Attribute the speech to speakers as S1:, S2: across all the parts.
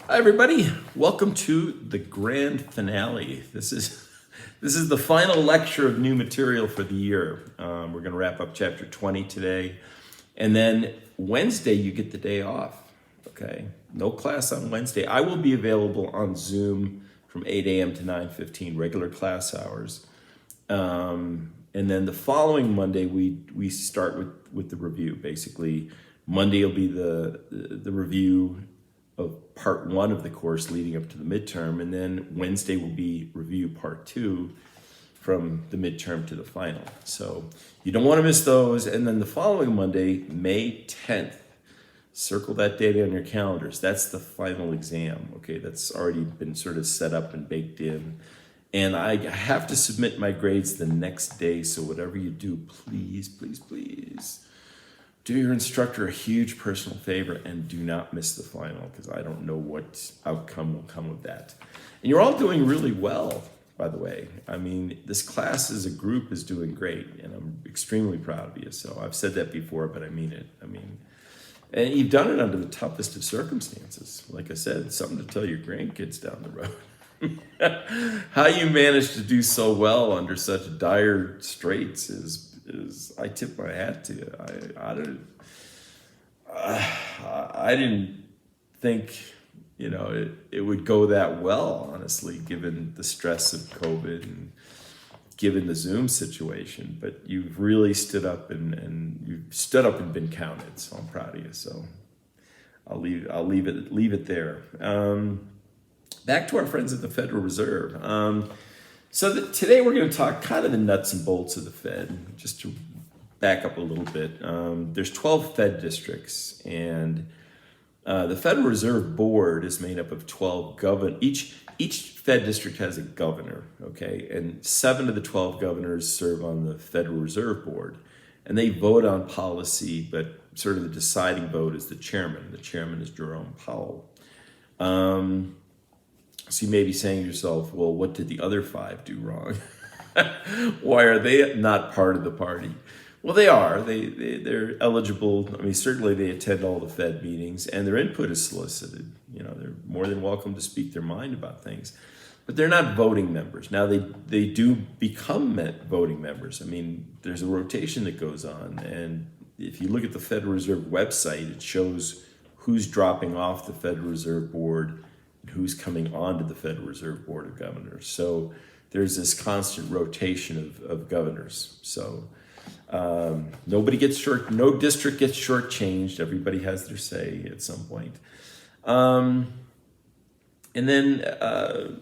S1: Hi everybody, welcome to the grand finale. This is the final lecture of new material for the year. We're going to wrap up chapter 20 today, and then Wednesday you get the day off. Okay, no class on Wednesday. I will be available on Zoom from 8 a.m. to 9:15, regular class hours. And then the following Monday we start with the review. Basically, Monday will be the review of part one of the course leading up to the midterm, and then Wednesday will be review part two from the midterm to the final. So you don't want to miss those. And then the following Monday, May 10th, circle that date on your calendars. That's the final exam. Okay, that's already been sort of set up and baked in. And I have to submit my grades the next day. So whatever you do, please, please, please do your instructor a huge personal favor and do not miss the final, because I don't know what outcome will come of that. And you're all doing really well, by the way. I mean, this class as a group is doing great, and I'm extremely proud of you. So I've said that before, but I mean it. And you've done it under the toughest of circumstances. Like I said, something to tell your grandkids down the road. How you managed to do so well under such dire straits is I tip my hat to you. I didn't think, it would go that well, honestly, given the stress of COVID and given the Zoom situation. But you've really stood up and you've stood up and been counted. So I'm proud of you. So I'll leave it there. Back to our friends at the Federal Reserve. Today we're going to talk kind of the nuts and bolts of the Fed, just to back up a little bit. There's 12 Fed districts, and the Federal Reserve Board is made up of 12 Each Fed district has a governor, okay? And 7 of the 12 governors serve on the Federal Reserve Board, and they vote on policy, but sort of the deciding vote is the chairman. The chairman is Jerome Powell. So you may be saying to yourself, well, what did the other 5 do wrong? Why are they not part of the party? Well, they are. They're eligible. I mean, certainly they attend all the Fed meetings, and their input is solicited. They're more than welcome to speak their mind about things. But they're not voting members. Now, they do become voting members. I mean, there's a rotation that goes on. And if you look at the Federal Reserve website, it shows who's dropping off the Federal Reserve Board, who's coming onto the Federal Reserve Board of Governors. So there's this constant rotation of governors. So no district gets shortchanged. Everybody has their say at some point. And then the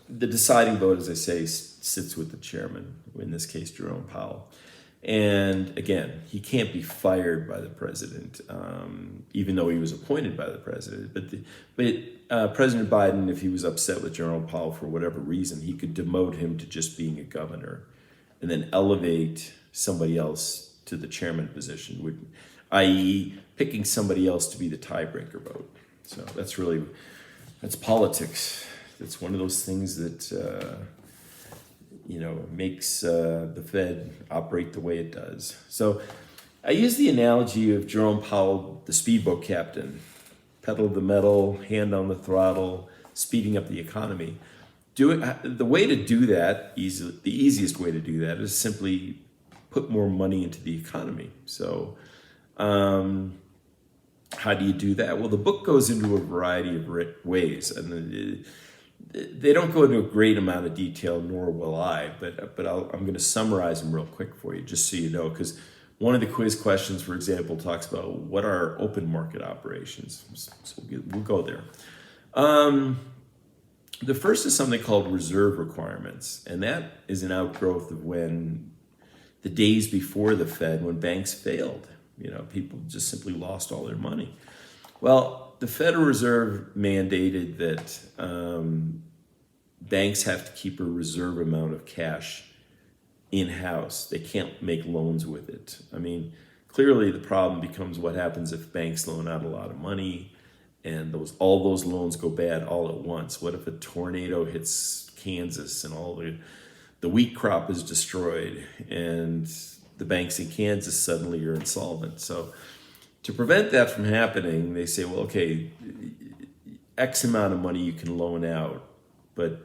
S1: deciding vote, as I say, sits with the chairman, in this case, Jerome Powell. And again, he can't be fired by the president, even though he was appointed by the president. But President Biden, if he was upset with Jerome Powell for whatever reason, he could demote him to just being a governor and then elevate somebody else to the chairman position, i.e. picking somebody else to be the tiebreaker vote. So that's politics. It's one of those things that makes the Fed operate the way it does. So I use the analogy of Jerome Powell, the speedboat captain, pedal to the metal, hand on the throttle, speeding up the economy. The way to do that, the easiest way to do that is simply put more money into the economy. So how do you do that? Well, the book goes into a variety of ways, and they don't go into a great amount of detail, nor will I, but I'm going to summarize them real quick for you, just so you know, because one of the quiz questions, for example, talks about what are open market operations. So we'll go there. The first is something called reserve requirements, and that is an outgrowth of when the days before the Fed, when banks failed. People just simply lost all their money. Well, the Federal Reserve mandated that banks have to keep a reserve amount of cash in-house. They can't make loans with it. I mean, clearly the problem becomes what happens if banks loan out a lot of money and all those loans go bad all at once. What if a tornado hits Kansas and all the wheat crop is destroyed and the banks in Kansas suddenly are insolvent? So to prevent that from happening, they say, well, okay, X amount of money you can loan out, but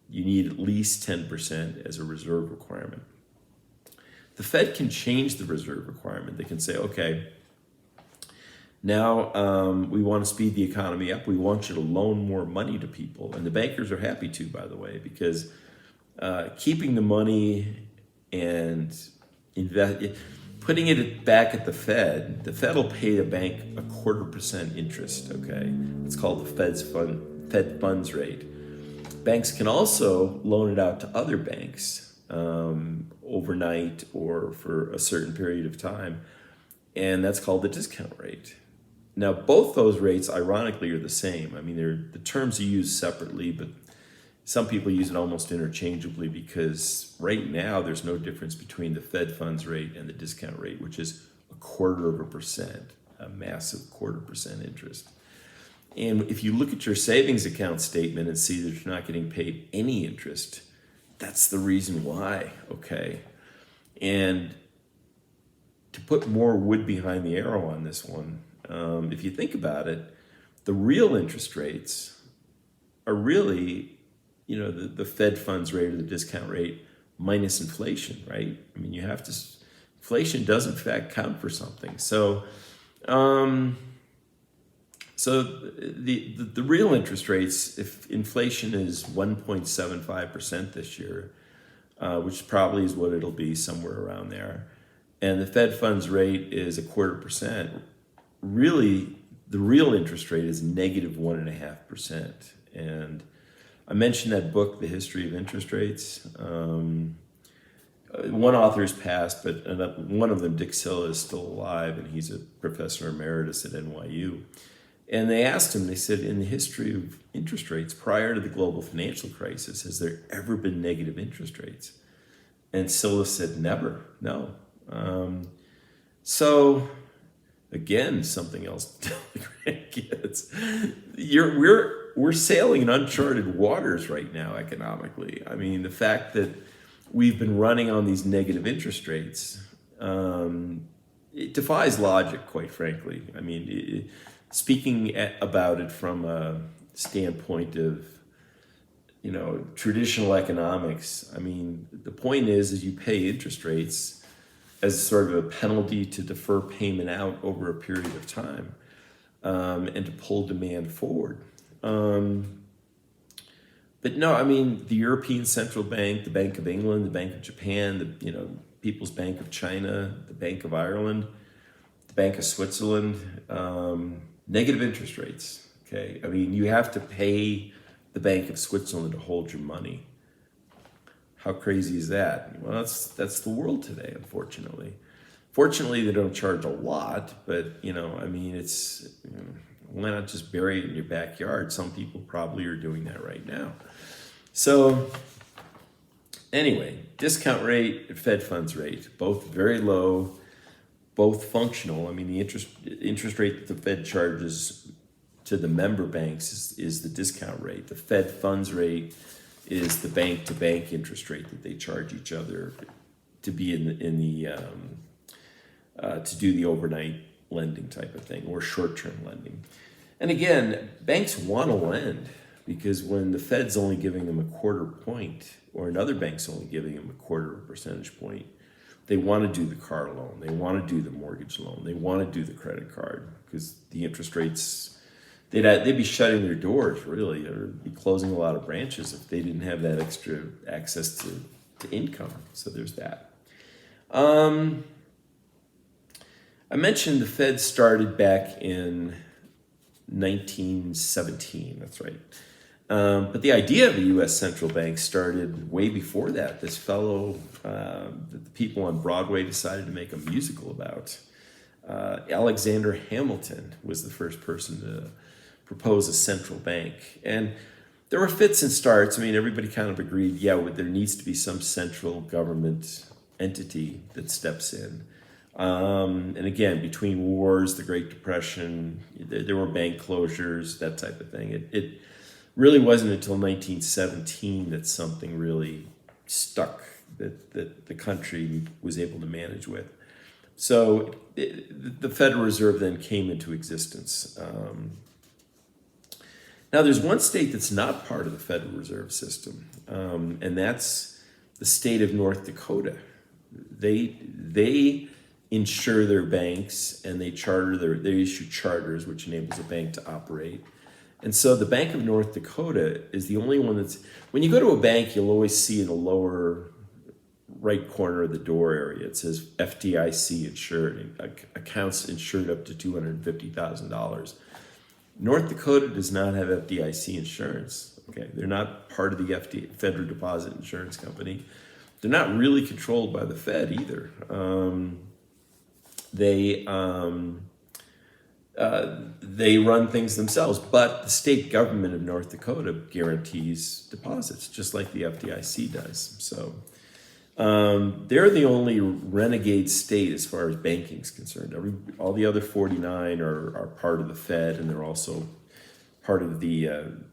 S1: you need at least 10% as a reserve requirement. The Fed can change the reserve requirement. They can say, okay, now we want to speed the economy up. We want you to loan more money to people. And the bankers are happy to, by the way, because keeping the money and putting it back at the Fed will pay the bank a 0.25% interest, okay? It's called the Fed funds rate. Banks can also loan it out to other banks overnight or for a certain period of time, and that's called the discount rate. Now, both those rates, ironically, are the same. I mean, the terms are used separately, but some people use it almost interchangeably because right now there's no difference between the Fed funds rate and the discount rate, which is 0.25%, a massive 0.25% interest. And if you look at your savings account statement and see that you're not getting paid any interest, that's the reason why, okay? And to put more wood behind the arrow on this one, if you think about it, the real interest rates are really, the Fed funds rate or the discount rate minus inflation, right? I mean, inflation does in fact count for something. So, the real interest rates, if inflation is 1.75% this year, which probably is what it'll be, somewhere around there, and the Fed funds rate is 0.25%, really the real interest rate is negative 1.5%. And I mentioned that book, The History of Interest Rates. One author's passed, but one of them, Dick Silla, is still alive, and he's a professor emeritus at NYU. And they asked him, they said, in the history of interest rates prior to the global financial crisis, has there ever been negative interest rates? And Silla said, never, no. So again, something else to tell the grandkids. We're sailing in uncharted waters right now economically. I mean, the fact that we've been running on these negative interest rates, it defies logic, quite frankly. I mean, speaking about it from a standpoint of, traditional economics, I mean, the point is you pay interest rates as sort of a penalty to defer payment out over a period of time, and to pull demand forward. But no, I mean, the European Central Bank, the Bank of England, the Bank of Japan, the People's Bank of China, the Bank of Ireland, the Bank of Switzerland, negative interest rates, okay? I mean, you have to pay the Bank of Switzerland to hold your money. How crazy is that? Well, that's the world today, unfortunately. Fortunately, they don't charge a lot, but, I mean, it's, why not just bury it in your backyard? Some people probably are doing that right now. So anyway, discount rate and Fed funds rate, both very low, both functional. I mean, the interest rate that the Fed charges to the member banks is the discount rate. The Fed funds rate is the bank-to-bank interest rate that they charge each other to be to do the overnight lending type of thing, or short-term lending. And again, banks want to lend because when the Fed's only giving them a 0.25 point, or another bank's only giving them a 0.25 percentage point, they want to do the car loan, they want to do the mortgage loan, they want to do the credit card, because the interest rates, they'd be shutting their doors, really, or be closing a lot of branches if they didn't have that extra access to income. So there's that. I mentioned the Fed started back in 1917, that's right. But the idea of a U.S. central bank started way before that. This fellow that the people on Broadway decided to make a musical about, Alexander Hamilton, was the first person to propose a central bank. And there were fits and starts. I mean, everybody kind of agreed, yeah, there needs to be some central government entity that steps in. And again, between wars, the Great Depression, there were bank closures, that type of thing. It really wasn't until 1917 that something really stuck that the country was able to manage with. So the Federal Reserve then came into existence. Now, there's one state that's not part of the Federal Reserve System, and that's the state of North Dakota. They insure their banks, and they issue charters, which enables a bank to operate. And so the Bank of North Dakota is the only one that's, when you go to a bank, you'll always see in the lower right corner of the door area, it says FDIC insured, accounts insured up to $250,000. North Dakota does not have FDIC insurance. Okay, they're not part of the Federal Deposit Insurance Company. They're not really controlled by the Fed either. They run things themselves, but the state government of North Dakota guarantees deposits, just like the FDIC does. So they're the only renegade state as far as banking is concerned. All the other 49 are part of the Fed, and they're also part of the,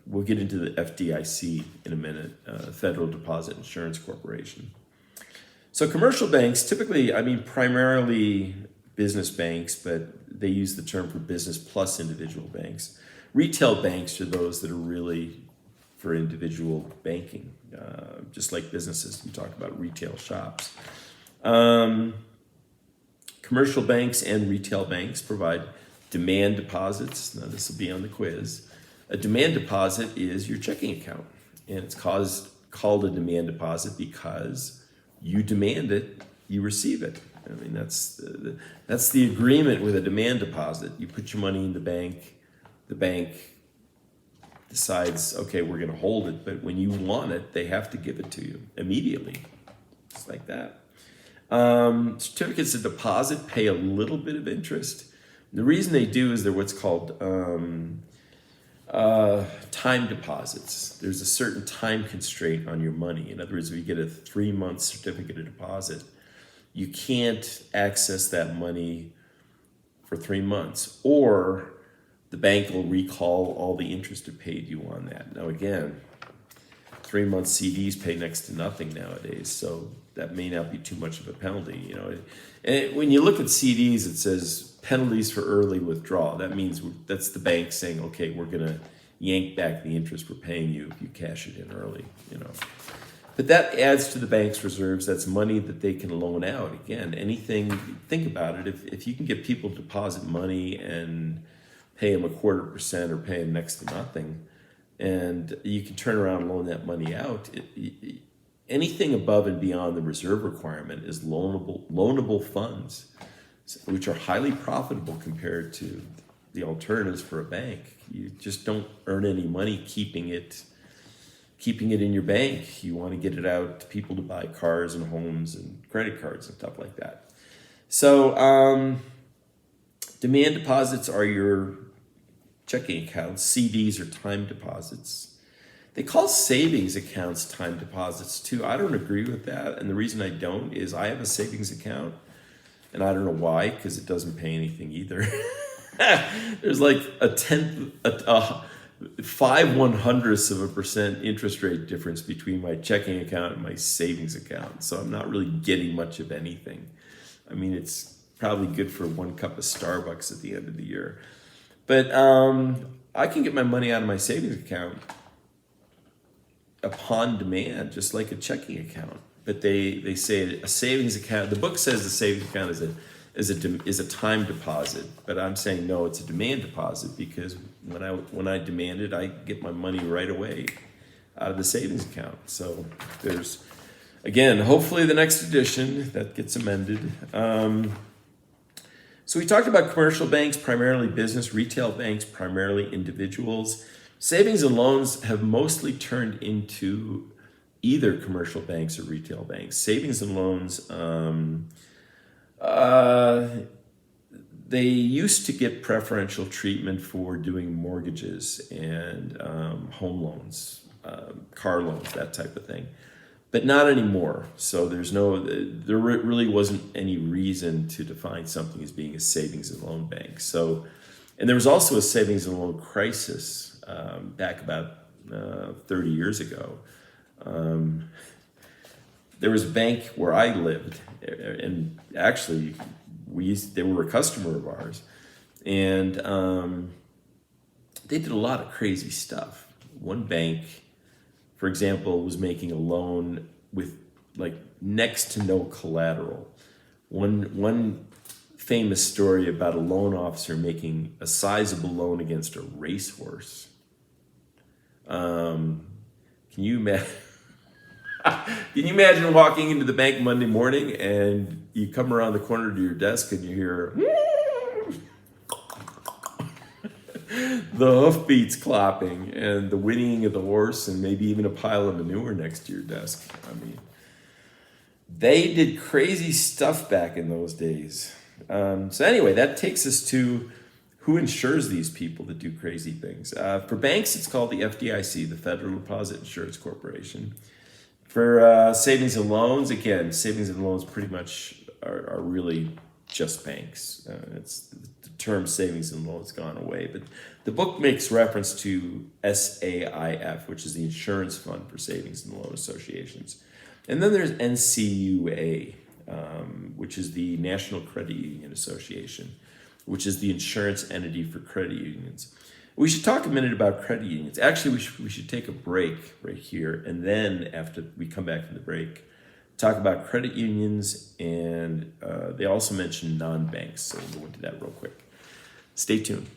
S1: we'll get into the FDIC in a minute, Federal Deposit Insurance Corporation. So commercial banks, typically, primarily business banks, but they use the term for business plus individual banks. Retail banks are those that are really for individual banking, just like businesses. We talk about retail shops. Commercial banks and retail banks provide demand deposits. Now, this will be on the quiz. A demand deposit is your checking account, and it's called a demand deposit because you demand it, you receive it. That's the agreement with a demand deposit. You put your money in the bank decides, okay, we're going to hold it, but when you want it, they have to give it to you immediately, just like that. Certificates of deposit pay a little bit of interest. The reason they do is they're what's called time deposits. There's a certain time constraint on your money. In other words, if you get a 3-month certificate of deposit, you can't access that money for 3 months, or the bank will recall all the interest it paid you on that. Now again, 3-month CDs pay next to nothing nowadays, so that may not be too much of a penalty. And when you look at CDs, it says penalties for early withdrawal. That means that's the bank saying, okay, we're gonna yank back the interest we're paying you if you cash it in early. But that adds to the bank's reserves. That's money that they can loan out. Again, anything, think about it. If you can get people to deposit money and pay them 0.25% or pay them next to nothing, and you can turn around and loan that money out, anything above and beyond the reserve requirement is loanable funds, which are highly profitable compared to the alternatives for a bank. You just don't earn any money keeping it in your bank. You want to get it out to people to buy cars and homes and credit cards and stuff like that. So demand deposits are your checking accounts. CDs are time deposits. They call savings accounts time deposits too. I don't agree with that. And the reason I don't is I have a savings account, and I don't know why, because it doesn't pay anything either. There's like a 0.05% interest rate difference between my checking account and my savings account. So I'm not really getting much of anything. It's probably good for 1 cup of Starbucks at the end of the year. But I can get my money out of my savings account upon demand, just like a checking account. But they say a savings account, the book says the savings account is a time deposit, but I'm saying no, it's a demand deposit, because when I demand it, I get my money right away out of the savings account. So there's, again, hopefully the next edition that gets amended. So we talked about commercial banks, primarily business, retail banks, primarily individuals. Savings and loans have mostly turned into either commercial banks or retail banks. Savings and loans, they used to get preferential treatment for doing mortgages and home loans, car loans, that type of thing, but not anymore. So there really wasn't any reason to define something as being a savings and loan bank. So, and there was also a savings and loan crisis back about 30 years ago. There was a bank where I lived, and actually they were a customer of ours, and they did a lot of crazy stuff. One bank, for example, was making a loan with like next to no collateral. One famous story about a loan officer making a sizable loan against a racehorse. Can you imagine? Can you imagine walking into the bank Monday morning and you come around the corner to your desk and you hear the hoofbeats clopping and the whinnying of the horse and maybe even a pile of manure next to your desk? I mean, they did crazy stuff back in those days. So anyway, that takes us to who insures these people that do crazy things. For banks, it's called the FDIC, the Federal Deposit Insurance Corporation. For savings and loans, again, savings and loans pretty much are really just banks. It's the term savings and loans gone away, but the book makes reference to SAIF, which is the Insurance Fund for Savings and Loan Associations. And then there's NCUA, which is the National Credit Union Association, which is the insurance entity for credit unions. We should talk a minute about credit unions. Actually, we should take a break right here, and then after we come back from the break, talk about credit unions, and they also mention non-banks, so we'll go into that real quick. Stay tuned.